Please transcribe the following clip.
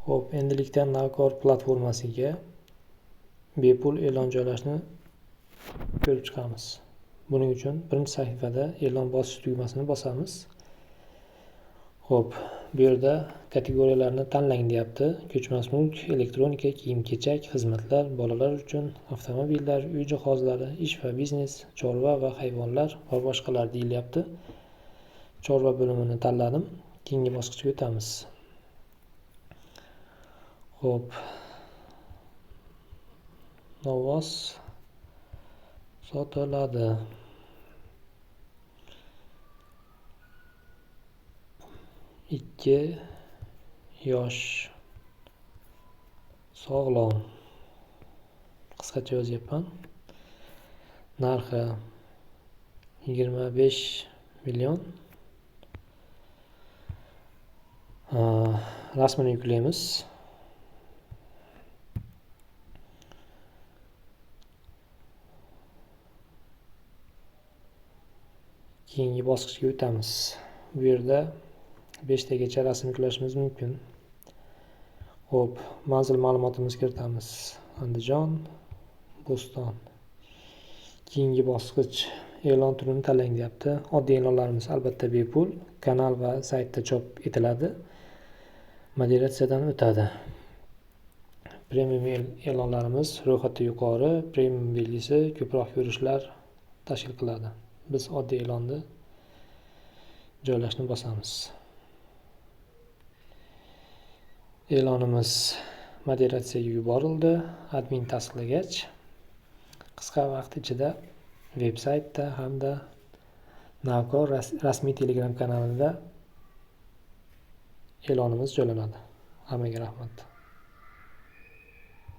Xo'p, endilikda Navkor platformasiga bepul e'lon joylashni ko'rib chiqamiz. Buning uchun birinchi sahifada e'lon bosish tugmasini bosamiz. Xo'p, bu yerda kategoriyalarni tanlang deyapti. Ko'chmas mulk, elektronika, kiyim-kechak, xizmatlar, bolalar uchun, avtomobillar, uy jihozlari, ish va biznes, chorva va hayvonlar va boshqalar deyilyapti. Chorva bo'limini tanladim. Keyingi bosqichga o'tamiz. Xo'p. Novvos sotiladi. Ikki yosh sog'lom. Qisqacha yozyapman. Narxi 25 million. Rasmini yuklaymiz. Keyingi bosqichga o'tamiz. Bu yerda 5 tagacha rasm yuklashimiz mumkin. Xo'p, manzil ma'lumotimizni kiritamiz. Andijon, Bo'ston. Keyingi bosqich e'lon turini tanlang deyapti. Oddiy e'lonlarimiz albatta bepul, kanal va saytda chop etiladi. Moderatsiyadan o'tadi. Premium e'lonlarimiz ro'yxatda yuqori, premium belgisi ko'proq ko'rishlar tashkil qiladi. Biz oddiy e'lonni joylashni bosamiz. E'lonimiz moderatsiyaga yuborildi. Admin tasdiqlagach, qisqa vaqt ichida veb-saytda hamda Navkor rasmiy Telegram kanalida e'lonimiz joylanadi. Hammaga rahmat.